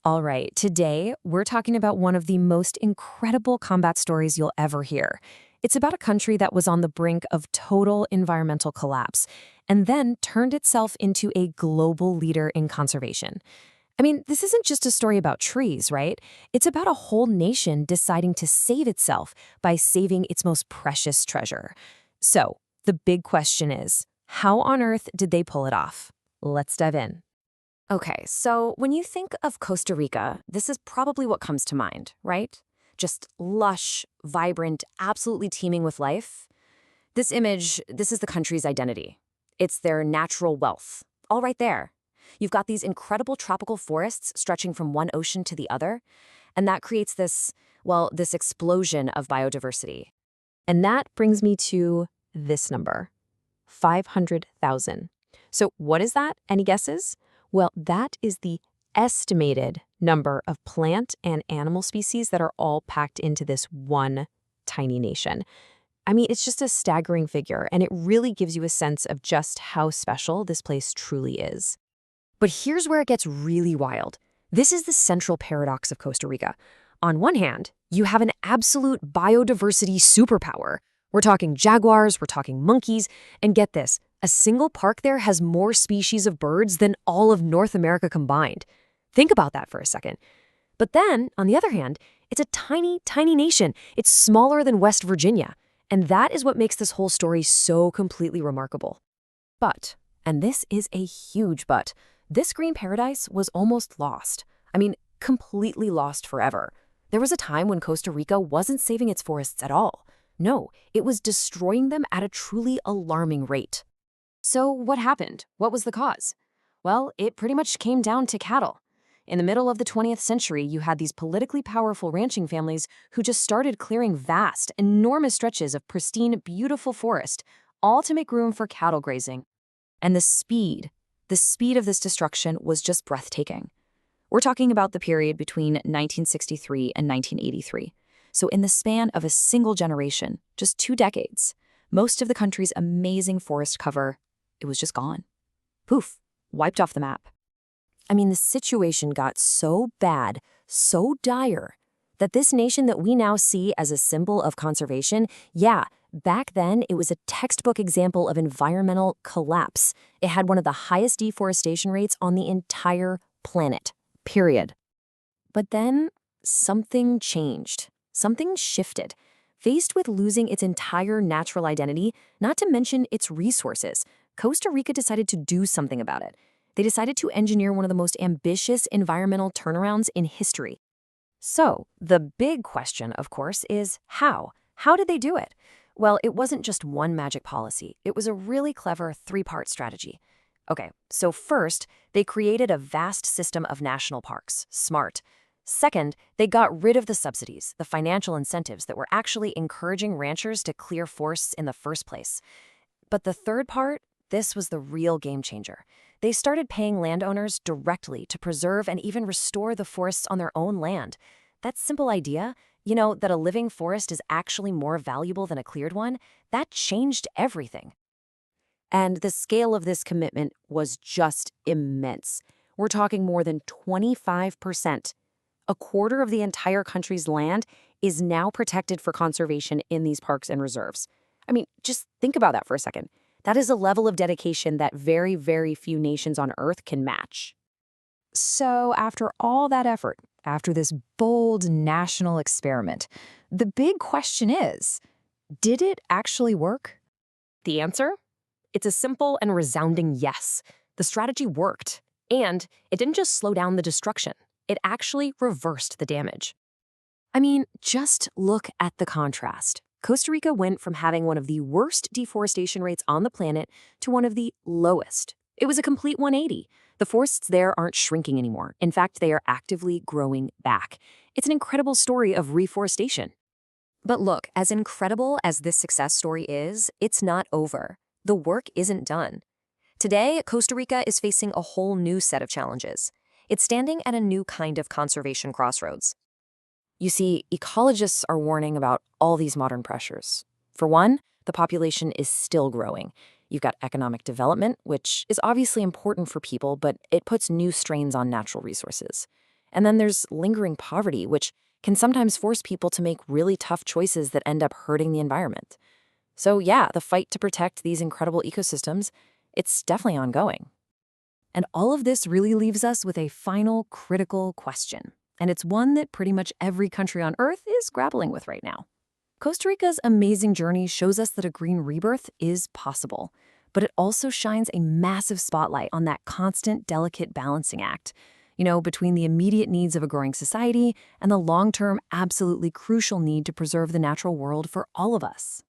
All right, today we're talking about one of the most incredible combat stories you'll ever hear. It's about a country that was on the brink of total environmental collapse and then turned itself into a global leader in conservation. I mean, this isn't just a story about trees, right? It's about a whole nation deciding to save itself by saving its most precious treasure. So, the big question is, how on earth did they pull it off? Let's dive in. Okay, so when you think of Costa Rica, this is probably what comes to mind, right? Just lush, vibrant, absolutely teeming with life. This image, this is the country's identity. It's their natural wealth, all right there. You've got these incredible tropical forests stretching from one ocean to the other, and that creates this, well, this explosion of biodiversity. And that brings me to this number, 500,000. So what is that? Any guesses? Well, that is the estimated number of plant and animal species that are all packed into this one tiny nation. I mean, it's just a staggering figure, and it really gives you a sense of just how special this place truly is. But here's where it gets really wild. This is the central paradox of Costa Rica. On one hand, you have an absolute biodiversity superpower. We're talking jaguars, we're talking monkeys, and get this, a single park there has more species of birds than all of North America combined. Think about that for a second. But then, on the other hand, it's a tiny, tiny nation. It's smaller than West Virginia. And that is what makes this whole story so completely remarkable. But, and this is a huge but, this green paradise was almost lost. I mean, completely lost forever. There was a time when Costa Rica wasn't saving its forests at all. No, it was destroying them at a truly alarming rate. So what happened? What was the cause? Well, it pretty much came down to cattle. In the middle of the 20th century, you had these politically powerful ranching families who just started clearing vast, enormous stretches of pristine, beautiful forest, all to make room for cattle grazing. And the speed of this destruction was just breathtaking. We're talking about the period between 1963 and 1983. So in the span of a single generation, just 2 decades, most of the country's amazing forest cover, it was just gone. Poof, wiped off the map. I mean, the situation got so bad, so dire, that this nation that we now see as a symbol of conservation, yeah, back then it was a textbook example of environmental collapse. It had one of the highest deforestation rates on the entire planet, period. But then something changed. Something shifted. Faced with losing its entire natural identity, not to mention its resources, Costa Rica decided to do something about it. They decided to engineer one of the most ambitious environmental turnarounds in history. So, the big question, of course, is how? How did they do it? Well, it wasn't just one magic policy. It was a really clever 3-part strategy. Okay, so first, they created a vast system of national parks. Smart. Second, they got rid of the subsidies, the financial incentives that were actually encouraging ranchers to clear forests in the first place. But the third part, this was the real game changer. They started paying landowners directly to preserve and even restore the forests on their own land. That simple idea, that a living forest is actually more valuable than a cleared one, that changed everything. And the scale of this commitment was just immense. We're talking more than 25%. A quarter of the entire country's land is now protected for conservation in these parks and reserves. I mean, just think about that for a second. That is a level of dedication that very, very few nations on Earth can match. So after all that effort, after this bold national experiment, the big question is, did it actually work? The answer? It's a simple and resounding yes. The strategy worked. And it didn't just slow down the destruction. It actually reversed the damage. I mean, just look at the contrast. Costa Rica went from having one of the worst deforestation rates on the planet to one of the lowest. It was a complete 180. The forests there aren't shrinking anymore. In fact, they are actively growing back. It's an incredible story of reforestation. But look, as incredible as this success story is, it's not over. The work isn't done. Today, Costa Rica is facing a whole new set of challenges. It's standing at a new kind of conservation crossroads. You see, ecologists are warning about all these modern pressures. For one, the population is still growing. You've got economic development, which is obviously important for people, but it puts new strains on natural resources. And then there's lingering poverty, which can sometimes force people to make really tough choices that end up hurting the environment. So yeah, the fight to protect these incredible ecosystems, it's definitely ongoing. And all of this really leaves us with a final critical question. And it's one that pretty much every country on Earth is grappling with right now. Costa Rica's amazing journey shows us that a green rebirth is possible, but it also shines a massive spotlight on that constant, delicate balancing act, between the immediate needs of a growing society and the long-term, absolutely crucial need to preserve the natural world for all of us.